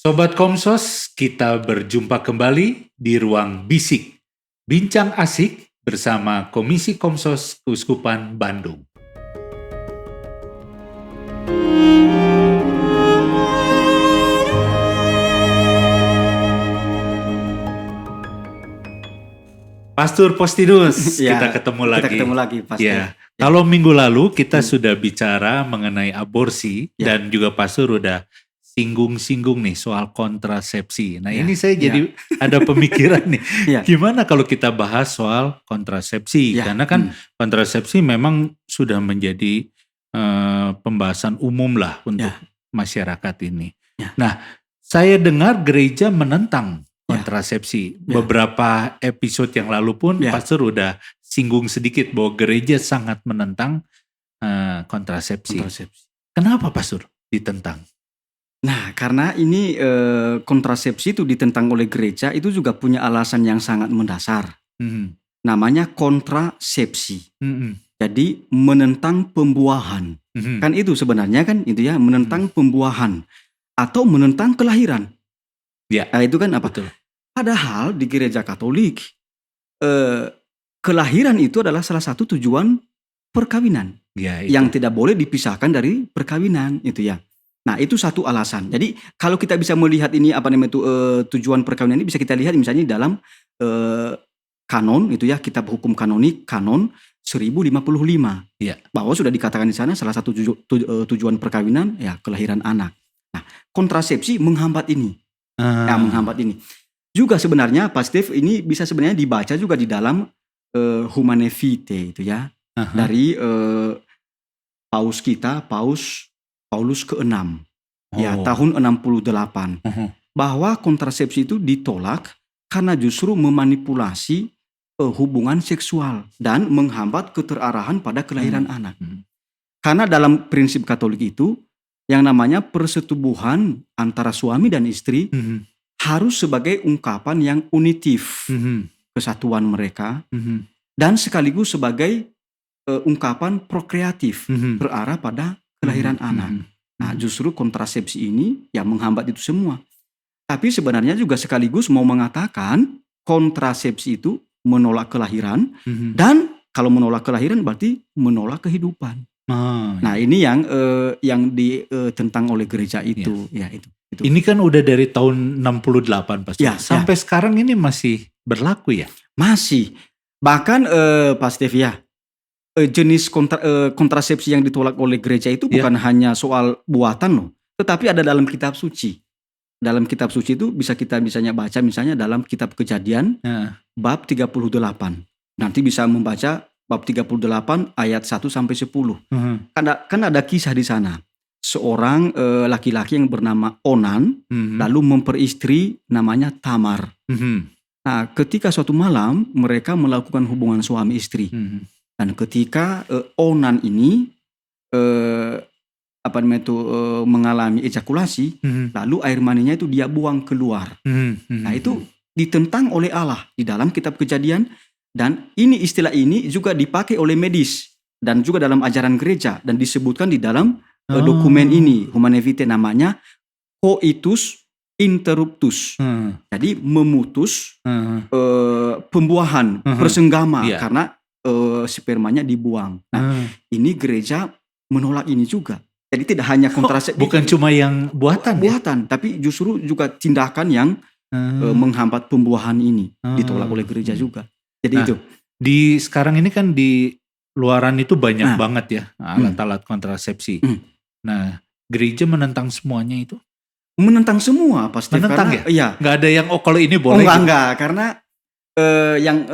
Sobat Komsos, kita berjumpa kembali di Ruang Bisik, bincang asik bersama Komisi Komsos Keuskupan Bandung. Pastor Postinus, Ya, kita ketemu lagi. Kita ketemu lagi, Pastor. Ya. Kalau minggu lalu kita sudah bicara mengenai aborsi dan juga Pastor udah singgung-singgung nih soal kontrasepsi. Nah ini saya jadi ada pemikiran nih, gimana kalau kita bahas soal kontrasepsi? Karena kan kontrasepsi memang sudah menjadi pembahasan umum lah untuk masyarakat ini. Nah, saya dengar gereja menentang kontrasepsi. Beberapa episode yang lalu pun Pastor udah singgung sedikit bahwa gereja sangat menentang kontrasepsi. Kenapa Pastor ditentang? Nah, karena ini kontrasepsi itu ditentang oleh gereja itu juga punya alasan yang sangat mendasar. Namanya kontrasepsi. Jadi menentang pembuahan. Kan itu sebenarnya kan itu ya, menentang pembuahan atau menentang kelahiran. Nah, itu kan apa? Betul. Padahal di gereja Katolik kelahiran itu adalah salah satu tujuan perkawinan yang tidak boleh dipisahkan dari perkawinan itu ya. Nah, itu satu alasan. Jadi kalau kita bisa melihat ini apa namanya itu tujuan perkawinan ini bisa kita lihat misalnya dalam kanon itu ya, kitab hukum kanonik kanon 1055. Bahwa sudah dikatakan di sana salah satu tujuan perkawinan ya kelahiran anak. Nah, kontrasepsi menghambat ini. Menghambat ini. Juga sebenarnya Pak Steve ini bisa sebenarnya dibaca juga di dalam Humanae Vitae itu ya. Dari Paus Paulus ke-6 tahun 68 bahwa kontrasepsi itu ditolak karena justru memanipulasi hubungan seksual dan menghambat keterarahan pada kelahiran anak. Karena dalam prinsip Katolik itu yang namanya persetubuhan antara suami dan istri harus sebagai ungkapan yang unitif kesatuan mereka dan sekaligus sebagai ungkapan prokreatif berarah pada kelahiran anak. Nah, justru kontrasepsi ini yang menghambat itu semua. Tapi sebenarnya juga sekaligus mau mengatakan kontrasepsi itu menolak kelahiran dan kalau menolak kelahiran berarti menolak kehidupan. Nah, ini yang ditentang oleh gereja itu. Itu. Ini kan udah dari tahun 68 Pastor. Sampai sekarang ini masih berlaku ya? Masih. Bahkan Pak Steve ya, jenis kontrasepsi yang ditolak oleh gereja itu bukan hanya soal buatan loh, tetapi ada dalam kitab suci. Dalam kitab suci itu bisa kita misalnya baca misalnya dalam kitab Kejadian bab 38. Nanti bisa membaca bab 38 ayat 1 sampai 10. Kan ada kisah di sana. Seorang laki-laki yang bernama Onan lalu memperistri namanya Tamar. Nah, ketika suatu malam mereka melakukan hubungan suami istri. Dan ketika Onan ini mengalami ejakulasi, lalu air maninya itu dia buang keluar. Nah, itu ditentang oleh Allah di dalam kitab Kejadian, dan istilah ini juga dipakai oleh medis dan juga dalam ajaran gereja dan disebutkan di dalam dokumen ini Humanae Vitae, namanya coitus interruptus. Jadi memutus pembuahan, persenggama karena spermanya dibuang. Nah, ini gereja menolak ini juga. Jadi tidak hanya kontrasepsi, bukan cuma yang buatan, tapi justru juga tindakan yang menghambat pembuahan ini ditolak oleh gereja juga. Jadi itu. Di sekarang ini kan di luaran itu banyak banget ya alat-alat kontrasepsi. Nah, gereja menentang semuanya itu? Menentang semua pasti. Menentang karena, ya? Nggak ada yang kalau ini boleh? Enggak, karena yang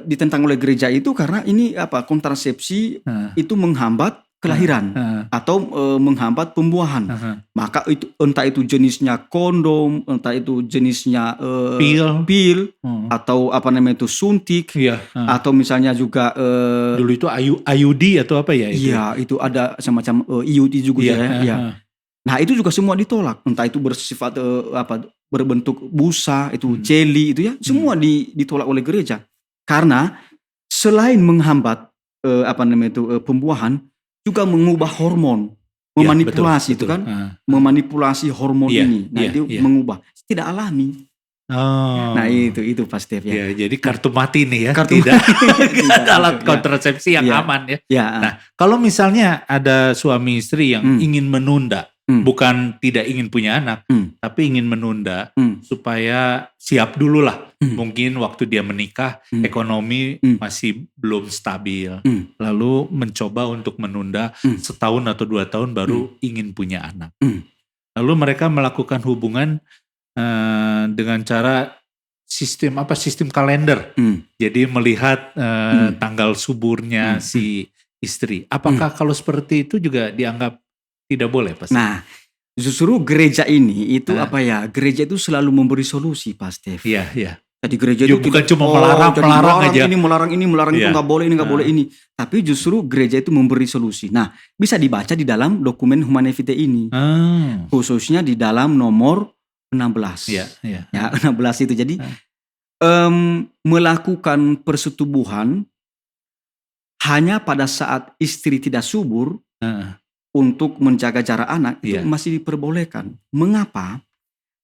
ditentang oleh gereja itu karena ini kontrasepsi itu menghambat kelahiran atau menghambat pembuahan. Maka itu entah itu jenisnya kondom, entah itu jenisnya pil atau suntik, atau misalnya juga dulu itu IUD atau apa ya itu? Iya, itu ada semacam IUD juga ya. Nah, itu juga semua ditolak, entah itu bersifat berbentuk busa, itu jelly itu ya, semua ditolak oleh gereja. Karena selain menghambat pembuahan, juga mengubah hormon. memanipulasi itu kan, memanipulasi hormon ini. Nah itu mengubah, tidak alami. Oh. Nah itu Pak Stef ya. Jadi kartu mati nih ya, tidak ada alat kontrasepsi yang aman ya. Nah kalau misalnya ada suami istri yang ingin menunda, bukan tidak ingin punya anak, tapi ingin menunda supaya siap dulu lah. Mungkin waktu dia menikah ekonomi masih belum stabil, lalu mencoba untuk menunda setahun atau 2 tahun baru ingin punya anak. Lalu mereka melakukan hubungan dengan cara sistem kalender. Jadi melihat tanggal suburnya si istri. Apakah kalau seperti itu juga dianggap tidak boleh, Pak? Nah, justru gereja ini itu gereja itu selalu memberi solusi, Pak Stef. Iya. Jadi gereja itu bukan cuma melarang aja. Melarang itu nggak boleh, ini nggak boleh ini. Tapi justru gereja itu memberi solusi. Nah, bisa dibaca di dalam dokumen Humanae Vitae ini. Khususnya di dalam nomor 16. Ya, 16 itu. Jadi melakukan persetubuhan hanya pada saat istri tidak subur untuk menjaga jarak anak itu masih diperbolehkan. Mengapa?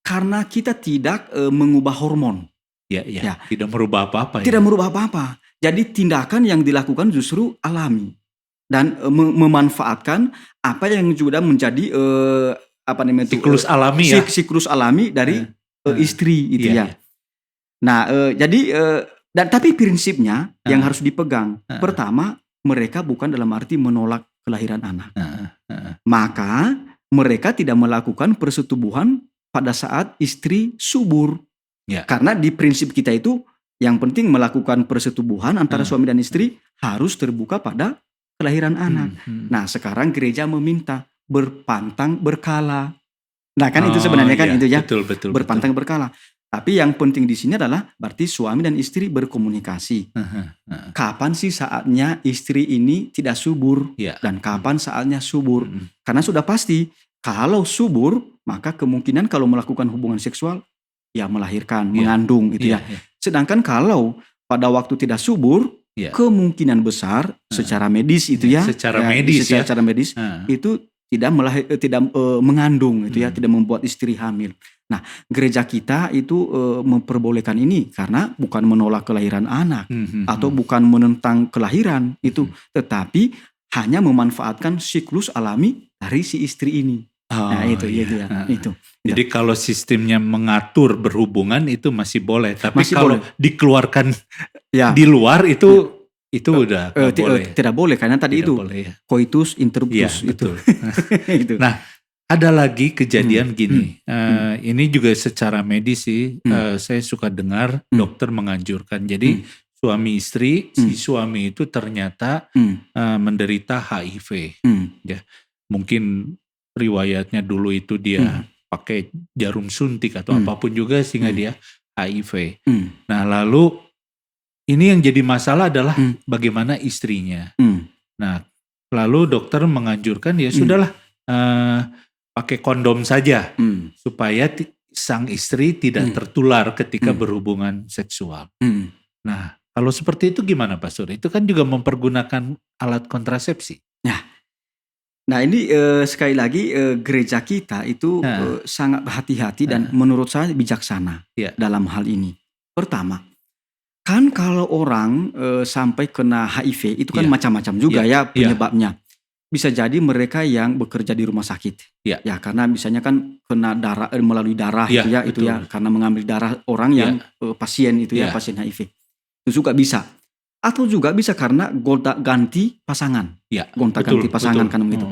Karena kita tidak mengubah hormon. Tidak merubah apa-apa. Tidak merubah apa-apa. Jadi tindakan yang dilakukan justru alami dan memanfaatkan apa yang sudah menjadi siklus alami siklus alami dari istri itu ya. Nah, jadi tapi prinsipnya yang harus dipegang. Pertama, mereka bukan dalam arti menolak kelahiran anak. Maka mereka tidak melakukan persetubuhan pada saat istri subur. Karena di prinsip kita itu yang penting melakukan persetubuhan antara suami dan istri harus terbuka pada kelahiran anak. Nah, sekarang gereja meminta berpantang berkala. Nah kan itu sebenarnya kan itu ya. Betul, berpantang berkala. Tapi yang penting di sini adalah berarti suami dan istri berkomunikasi. Kapan sih saatnya istri ini tidak subur dan kapan saatnya subur? Karena sudah pasti kalau subur maka kemungkinan kalau melakukan hubungan seksual melahirkan, mengandung itu ya. Sedangkan kalau pada waktu tidak subur kemungkinan besar secara medis itu secara medis itu tidak mengandung itu ya, tidak membuat istri hamil. Nah, gereja kita itu memperbolehkan ini karena bukan menolak kelahiran anak atau bukan menentang kelahiran itu, tetapi hanya memanfaatkan siklus alami dari si istri ini. Itu. Jadi kalau sistemnya mengatur berhubungan itu masih boleh, tapi kalau dikeluarkan di luar itu udah boleh. Tidak boleh karena tadi itu coitus interruptus itu. Itu. Nah, ada lagi kejadian gini. Ini juga secara medis sih. Saya suka dengar dokter menganjurkan. Jadi suami istri, si suami itu ternyata menderita HIV. Ya, mungkin riwayatnya dulu itu dia pakai jarum suntik atau apapun juga sehingga dia HIV. Nah, lalu ini yang jadi masalah adalah bagaimana istrinya. Nah, lalu dokter menganjurkan ya sudahlah pakai kondom saja supaya sang istri tidak tertular ketika berhubungan seksual. Nah, kalau seperti itu gimana Pak Sur? Itu kan juga mempergunakan alat kontrasepsi. Nah ini sekali lagi gereja kita itu sangat berhati-hati dan menurut saya bijaksana dalam hal ini. Pertama, kan kalau orang sampai kena HIV itu kan macam-macam juga penyebabnya. Bisa jadi mereka yang bekerja di rumah sakit, ya karena misalnya kan kena darah melalui darah itu karena mengambil darah orang yang pasien itu pasien HIV itu juga bisa. Atau juga bisa karena gonta-ganti pasangan, gonta-ganti pasangan kan begitu.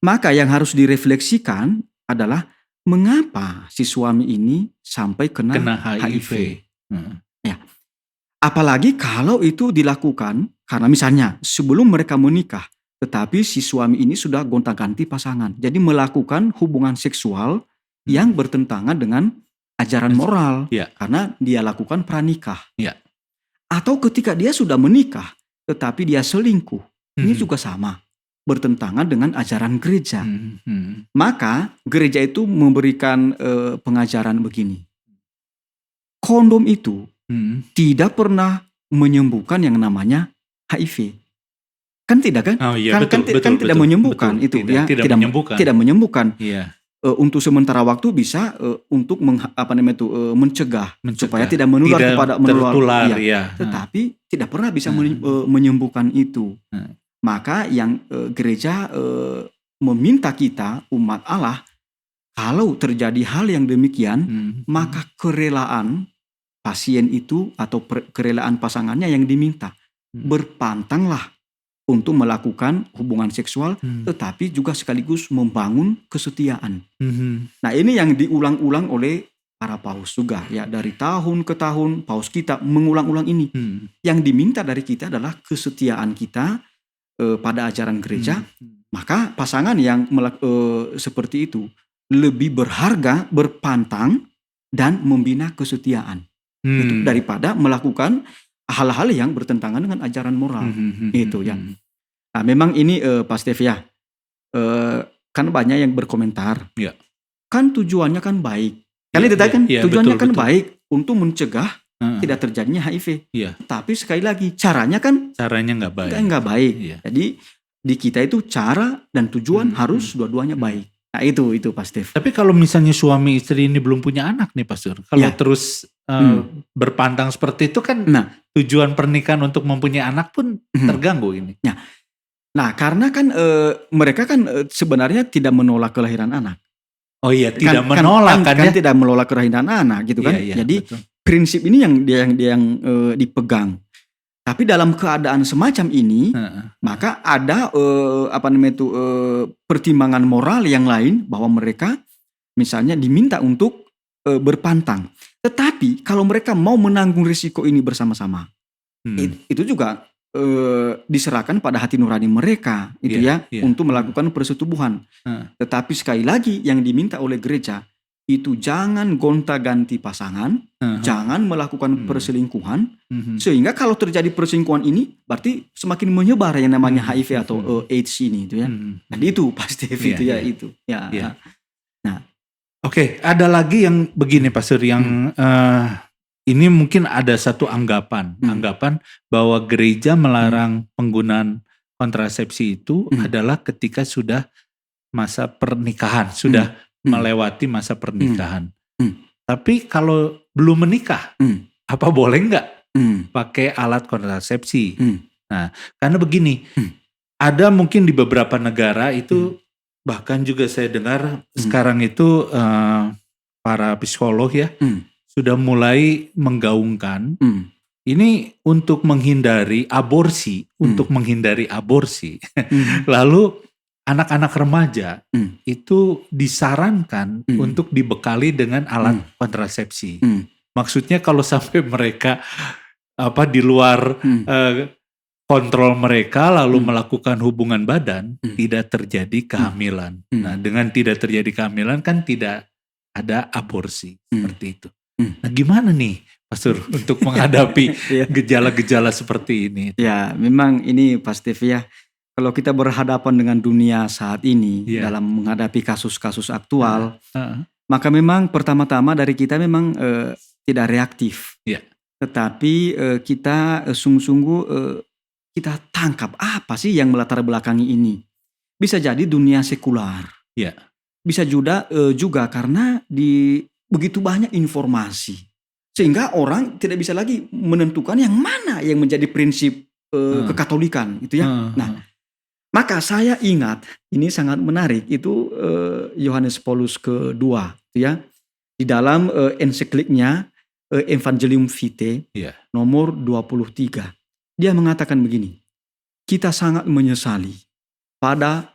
Maka yang harus direfleksikan adalah mengapa si suami ini sampai kena HIV. Apalagi kalau itu dilakukan karena misalnya sebelum mereka menikah, tetapi si suami ini sudah gonta-ganti pasangan. Jadi melakukan hubungan seksual yang bertentangan dengan ajaran moral karena dia lakukan pranikah. Atau ketika dia sudah menikah, tetapi dia selingkuh. Ini juga sama, bertentangan dengan ajaran gereja. Maka gereja itu memberikan pengajaran begini. Kondom itu tidak pernah menyembuhkan yang namanya HIV. Kan tidak kan? Oh iya, betul, tidak menyembuhkan itu ya. Tidak menyembuhkan. Iya. Untuk sementara waktu bisa untuk mencegah supaya tidak menular kepada tertular. Tetapi tidak pernah bisa menyembuhkan itu. Maka yang gereja meminta kita umat Allah, kalau terjadi hal yang demikian, maka kerelaan pasien itu atau kerelaan pasangannya yang diminta, berpantanglah untuk melakukan hubungan seksual, tetapi juga sekaligus membangun kesetiaan. Nah, ini yang diulang-ulang oleh para paus juga ya, dari tahun ke tahun paus kita mengulang-ulang ini. Yang diminta dari kita adalah kesetiaan kita pada ajaran gereja. Maka pasangan yang seperti itu lebih berharga, berpantang dan membina kesetiaan itu daripada melakukan hal-hal yang bertentangan dengan ajaran moral itu ya. Nah, memang ini Pak Stef ya, kan banyak yang berkomentar. Ya. Kan tujuannya kan baik. Kan itu kan tujuannya betul, baik untuk mencegah tidak terjadinya HIV. Ya. Tapi sekali lagi caranya nggak baik. Nggak baik. Ya. Jadi di kita itu cara dan tujuan harus dua-duanya baik. Nah itu Pak Stef. Tapi kalau misalnya suami istri ini belum punya anak nih Pastor, kalau terus berpantang seperti itu kan tujuan pernikahan untuk mempunyai anak pun terganggu ini. Nah karena kan mereka kan sebenarnya tidak menolak kelahiran anak. Oh iya, tidak menolak kan tidak menolak kelahiran anak gitu kan. Iya, jadi betul. Prinsip ini yang dipegang. Tapi dalam keadaan semacam ini, maka ada pertimbangan moral yang lain bahwa mereka misalnya diminta untuk berpantang. Tetapi kalau mereka mau menanggung risiko ini bersama-sama, itu juga diserahkan pada hati nurani mereka, untuk melakukan persetubuhan. Tetapi sekali lagi yang diminta oleh gereja itu jangan gonta-ganti pasangan, jangan melakukan perselingkuhan, sehingga kalau terjadi perselingkuhan ini berarti semakin menyebar yang namanya HIV atau AIDS ini itu ya. Jadi itu pasti itu. Nah, oke, ada lagi yang begini Pastor yang ini mungkin ada satu anggapan bahwa gereja melarang penggunaan kontrasepsi itu adalah ketika sudah masa pernikahan, sudah melewati masa pernikahan. Tapi kalau belum menikah, apa boleh nggak pakai alat kontrasepsi? Nah, karena begini, ada mungkin di beberapa negara itu, bahkan juga saya dengar sekarang itu para psikolog ya, sudah mulai menggaungkan ini untuk menghindari aborsi, lalu anak-anak remaja itu disarankan untuk dibekali dengan alat kontrasepsi. Maksudnya kalau sampai mereka di luar kontrol mereka lalu melakukan hubungan badan, tidak terjadi kehamilan. Nah, dengan tidak terjadi kehamilan kan tidak ada aborsi seperti itu. Nah, gimana nih Pastor untuk menghadapi gejala-gejala seperti ini? Ya, memang ini pasti ya. Kalau kita berhadapan dengan dunia saat ini dalam menghadapi kasus-kasus aktual, maka memang pertama-tama dari kita memang tidak reaktif. Tetapi kita sungguh-sungguh kita tangkap apa sih yang melatar belakangi ini. Bisa jadi dunia sekular. Bisa juga karena begitu banyak informasi. Sehingga orang tidak bisa lagi menentukan yang mana yang menjadi prinsip kekatolikan itu ya. Nah, maka saya ingat, ini sangat menarik, itu Yohanes Paulus kedua, ya, di dalam ensikliknya Evangelium Vitae nomor 23. Dia mengatakan begini, kita sangat menyesali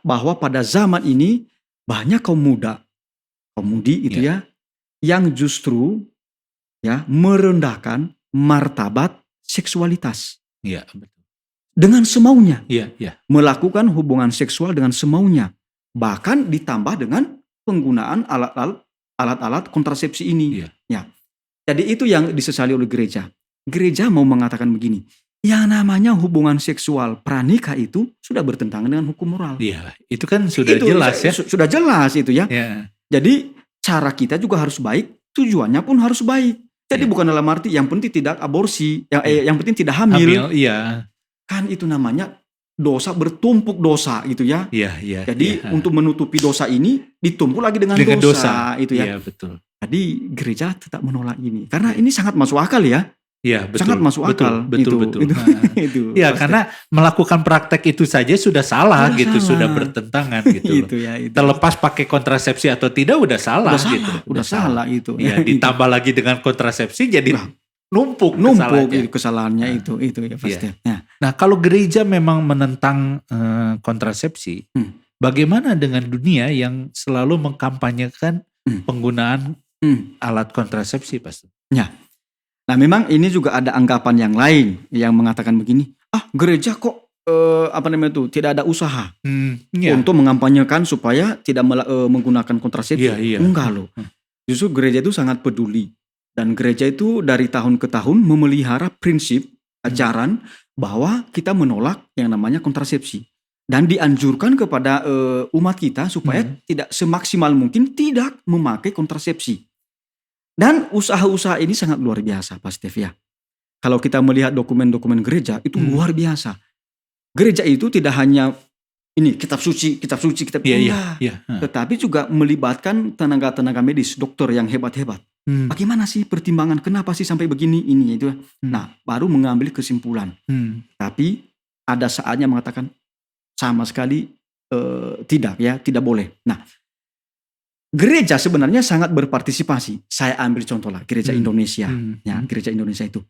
bahwa pada zaman ini banyak kaum mudi itu yang justru merendahkan martabat seksualitas. Betul. Dengan semaunya, melakukan hubungan seksual dengan semaunya, bahkan ditambah dengan penggunaan alat-alat kontrasepsi ini. Jadi itu yang disesali oleh gereja. Gereja mau mengatakan begini, yang namanya hubungan seksual pranikah itu sudah bertentangan dengan hukum moral. Itu kan sudah jelas ya. Sudah jelas itu ya. Jadi cara kita juga harus baik, tujuannya pun harus baik. Jadi bukan dalam arti yang penting tidak aborsi, yang penting tidak hamil. Kan itu namanya dosa bertumpuk dosa gitu ya. Iya. Jadi untuk menutupi dosa ini ditumpuk lagi dengan dosa itu ya. Iya, betul. Jadi gereja tetap menolak ini karena ini sangat masuk akal ya. Iya, betul. Sangat masuk akal. Betul. Itu. Ya, karena melakukan praktek itu saja sudah salah gitu, sudah bertentangan gitu. Itu ya. Terlepas pakai kontrasepsi atau tidak udah salah gitu. Udah salah itu. Ya, ditambah lagi dengan kontrasepsi jadi numpuk kesalahannya itu ya pasti. Ya. Nah, kalau gereja memang menentang kontrasepsi, bagaimana dengan dunia yang selalu mengkampanyekan penggunaan alat kontrasepsi, Pastor? Ya. Nah, memang ini juga ada anggapan yang lain yang mengatakan begini, gereja kok tidak ada usaha untuk mengampanyekan supaya tidak menggunakan kontrasepsi. Enggak loh. Justru gereja itu sangat peduli. Dan gereja itu dari tahun ke tahun memelihara prinsip ajaran bahwa kita menolak yang namanya kontrasepsi. Dan dianjurkan kepada umat kita supaya tidak semaksimal mungkin tidak memakai kontrasepsi. Dan usaha-usaha ini sangat luar biasa, Pak Stef ya. Kalau kita melihat dokumen-dokumen gereja itu luar biasa. Gereja itu tidak hanya ini kitab suci, tetapi juga melibatkan tenaga-tenaga medis, dokter yang hebat-hebat. Bagaimana sih pertimbangan, kenapa sih sampai begini ini itu? Nah, baru mengambil kesimpulan. Tapi ada saatnya mengatakan sama sekali tidak boleh. Nah, gereja sebenarnya sangat berpartisipasi. Saya ambil contoh lah gereja Indonesia, ya gereja Indonesia itu.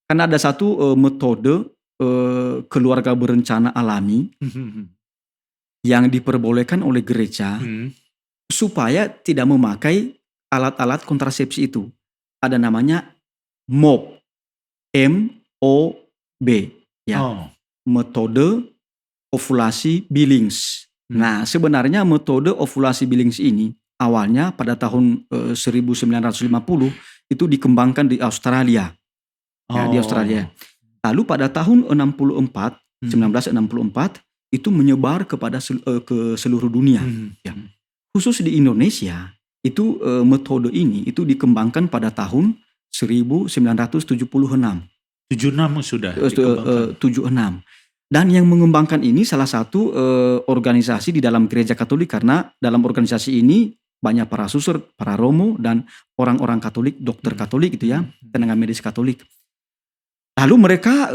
Karena ada satu metode keluarga berencana alami yang diperbolehkan oleh gereja supaya tidak memakai alat-alat kontrasepsi itu. Ada namanya MOB, MOB, ya, metode ovulasi Billings. Nah, sebenarnya metode ovulasi Billings ini awalnya pada tahun 1950 itu dikembangkan di Australia, ya, di Australia. Lalu pada tahun 1964 itu menyebar kepada ke seluruh dunia. Ya. Khusus di Indonesia itu metode ini itu dikembangkan pada tahun 1976. 76 sudah. 76. Dan yang mengembangkan ini salah satu organisasi di dalam gereja Katolik, karena dalam organisasi ini banyak para suster, para romo dan orang-orang Katolik, dokter Katolik gitu ya, tenaga medis Katolik. Lalu mereka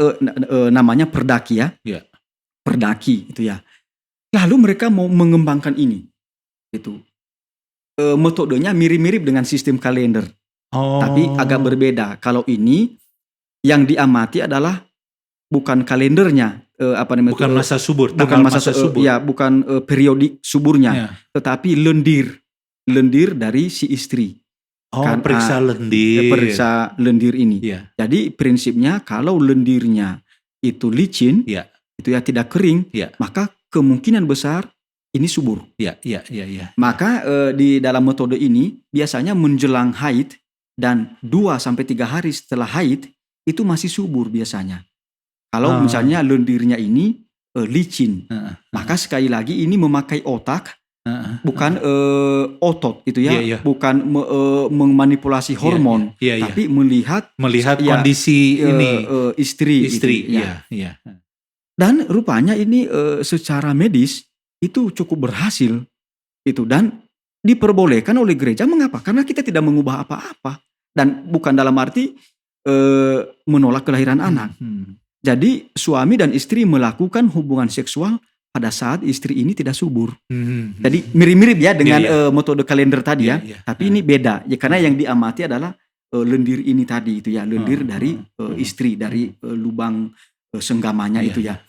namanya Perdaki ya. Yeah. Perdaki itu ya. Lalu mereka mau mengembangkan ini. Itu. Metodenya mirip-mirip dengan sistem kalender. Tapi agak berbeda. Kalau ini yang diamati adalah bukan kalendernya, bukan masa subur, bukan masa subur. Ya, bukan periodik suburnya, tetapi lendir dari si istri. Periksa lendir. Periksa lendir ini. Yeah. Jadi prinsipnya kalau lendirnya itu licin, itu ya tidak kering, maka kemungkinan besar ini subur. Maka di dalam metode ini biasanya menjelang haid dan 2-3 hari setelah haid itu masih subur biasanya. Kalau misalnya lendirnya ini licin, maka sekali lagi ini memakai otak, bukan otot itu ya, bukan memanipulasi hormon, tapi melihat kondisi ini istri. Gitu, ya. Dan rupanya ini secara medis itu cukup berhasil itu, dan diperbolehkan oleh gereja. Mengapa? Karena kita tidak mengubah apa-apa dan bukan dalam arti menolak kelahiran anak. Jadi suami dan istri melakukan hubungan seksual pada saat istri ini tidak subur. Jadi mirip-mirip ya dengan metode kalender tadi ya. Tapi ini beda ya, karena yang diamati adalah lendir ini tadi itu ya, lendir dari istri, dari lubang senggamanya itu ya.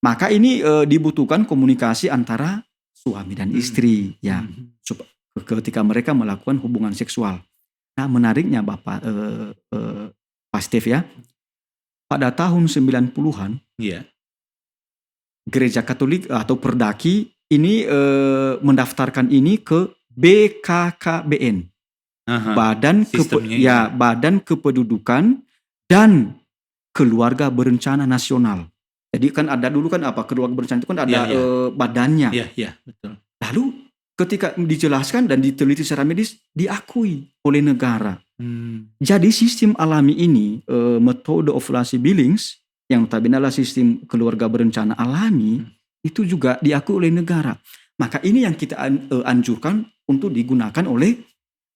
Maka ini dibutuhkan komunikasi antara suami dan istri ya, ketika mereka melakukan hubungan seksual. Nah, menariknya Bapak Pak Steve ya, pada tahun 90-an Gereja Katolik atau Perdaki ini mendaftarkan ini ke BKKBN, Badan Kependudukan dan Keluarga Berencana Nasional. Jadi kan ada dulu kan keluarga berencana itu kan ada badannya. Betul. Lalu ketika dijelaskan dan diteliti secara medis diakui oleh negara. Jadi sistem alami ini, metode ovulasi Billings yang notabene adalah sistem keluarga berencana alami, itu juga diakui oleh negara. Maka ini yang kita anjurkan untuk digunakan oleh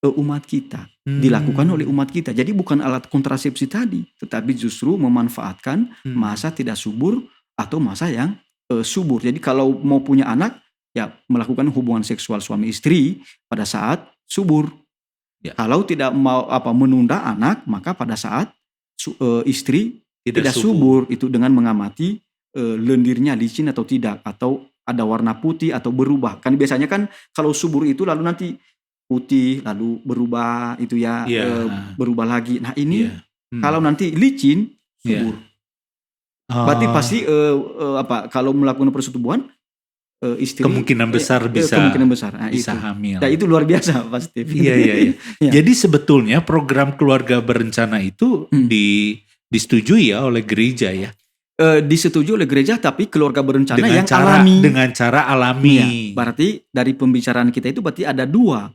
umat kita, dilakukan oleh umat kita. Jadi bukan alat kontrasepsi tadi, tetapi justru memanfaatkan masa tidak subur atau masa yang subur. Jadi kalau mau punya anak, ya melakukan hubungan seksual suami istri pada saat subur. Ya. Kalau tidak mau menunda anak, maka pada saat istri tidak subur, itu dengan mengamati lendirnya licin atau tidak, atau ada warna putih atau berubah. Kan biasanya kan kalau subur itu lalu nanti putih lalu berubah itu ya, berubah lagi. Nah ini kalau nanti licin subur. Berarti pasti kalau melakukan persetubuhan istri kemungkinan besar bisa Nah, bisa itu. hamil. Ya, itu luar biasa pasti. Iya. Jadi sebetulnya program keluarga berencana itu disetujui ya oleh gereja ya. Disetujui oleh gereja, tapi keluarga berencana dengan yang alami. Dengan cara alami. Ya, berarti dari pembicaraan kita itu berarti ada dua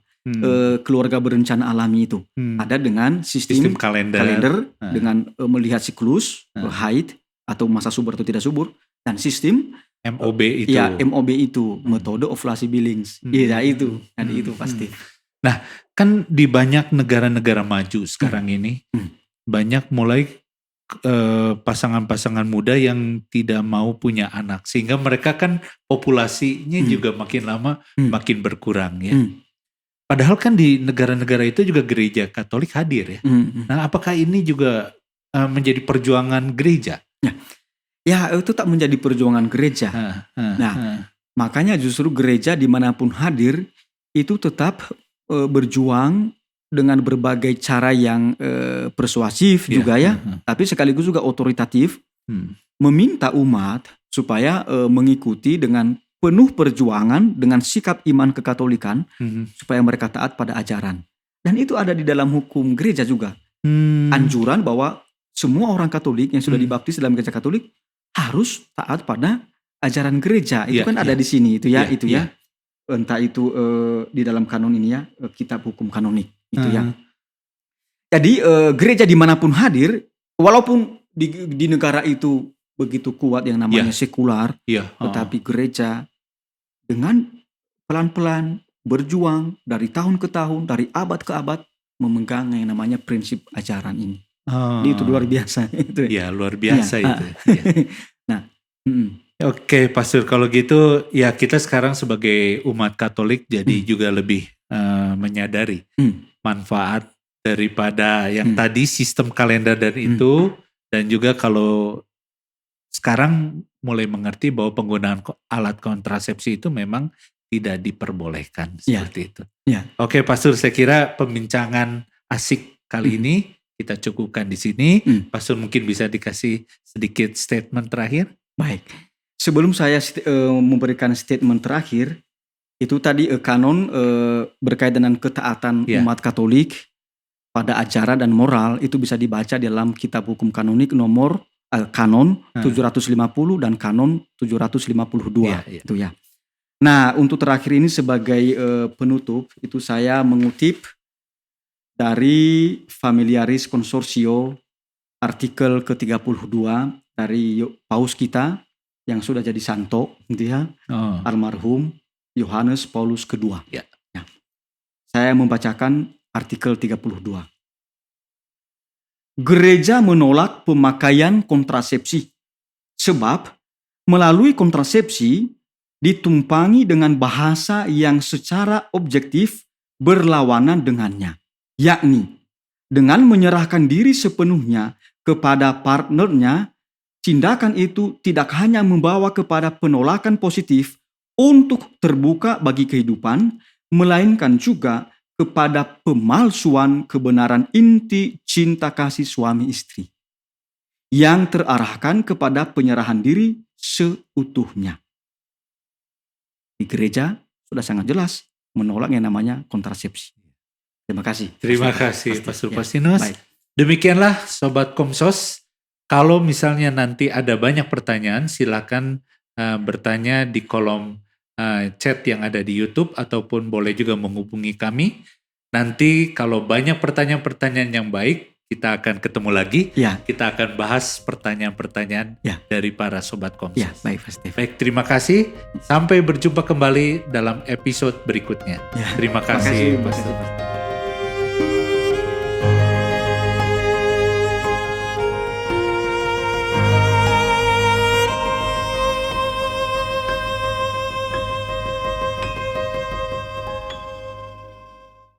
keluarga berencana alami itu. Ada dengan sistem kalender dengan melihat siklus, haid atau masa subur atau tidak subur, dan sistem MOB itu. Ya, MOB itu, metode ovulasi Billings. Iya, itu. Itu pasti. Nah, kan di banyak negara-negara maju sekarang ini banyak mulai pasangan-pasangan muda yang tidak mau punya anak, sehingga mereka kan populasinya juga makin lama makin berkurang ya. Padahal kan di negara-negara itu juga gereja Katolik hadir ya. Nah, apakah ini juga menjadi perjuangan gereja? Ya, itu tak menjadi perjuangan gereja. Makanya justru gereja dimanapun hadir itu tetap berjuang dengan berbagai cara yang persuasif juga ya, tapi sekaligus juga otoritatif, meminta umat supaya mengikuti dengan penuh perjuangan dengan sikap iman kekatolikan, supaya mereka taat pada ajaran. Dan itu ada di dalam hukum gereja juga. Anjuran bahwa semua orang Katolik yang sudah dibaptis dalam gereja Katolik harus taat pada ajaran gereja. Itu kan ada di sini itu ya. Entah itu di dalam kanon ini ya, kitab hukum kanonik itu ya. Jadi gereja dimanapun hadir, walaupun di negara itu begitu kuat yang namanya sekular, tetapi gereja dengan pelan-pelan berjuang dari tahun ke tahun, dari abad ke abad, memegang yang namanya prinsip ajaran ini. Itu luar biasa. Itu. Ya, luar biasa itu. Nah, Oke, Pastor, kalau gitu ya kita sekarang sebagai umat Katolik jadi juga lebih menyadari manfaat daripada yang tadi sistem kalender dan itu, dan juga kalau sekarang mulai mengerti bahwa penggunaan alat kontrasepsi itu memang tidak diperbolehkan seperti itu. Oke, Pastor, saya kira pembincangan asik kali ini kita cukupkan di sini. Pastor mungkin bisa dikasih sedikit statement terakhir. Baik. Sebelum saya memberikan statement terakhir, itu tadi kanon berkaitan dengan ketaatan umat Katolik pada ajaran dan moral, itu bisa dibaca dalam kitab hukum kanonik nomor kanon 750 dan kanon 752 itu ya. Nah, untuk terakhir ini sebagai penutup, itu saya mengutip dari Familiaris Consortio artikel ke-32 dari Paus kita yang sudah jadi santo, gitu ya, almarhum Yohanes Paulus II. Saya membacakan artikel 32. Gereja menolak pemakaian kontrasepsi, sebab melalui kontrasepsi ditumpangi dengan bahasa yang secara objektif berlawanan dengannya, yakni dengan menyerahkan diri sepenuhnya kepada partnernya. Tindakan itu tidak hanya membawa kepada penolakan positif untuk terbuka bagi kehidupan, melainkan juga kepada pemalsuan kebenaran inti cinta kasih suami istri yang terarahkan kepada penyerahan diri seutuhnya. Di gereja sudah sangat jelas menolak yang namanya kontrasepsi. Terima kasih. Terima kasih Pastor Faustinus. Demikianlah Sobat Komsos. Kalau misalnya nanti ada banyak pertanyaan, silakan bertanya di kolom chat yang ada di YouTube, ataupun boleh juga menghubungi kami. Nanti kalau banyak pertanyaan-pertanyaan yang baik, kita akan ketemu lagi. Ya. Kita akan bahas pertanyaan-pertanyaan dari para Sobat Komsel. Ya, baik Pak Steve. Baik, terima kasih. Sampai berjumpa kembali dalam episode berikutnya. Terima kasih. Terima kasih Pak Steve.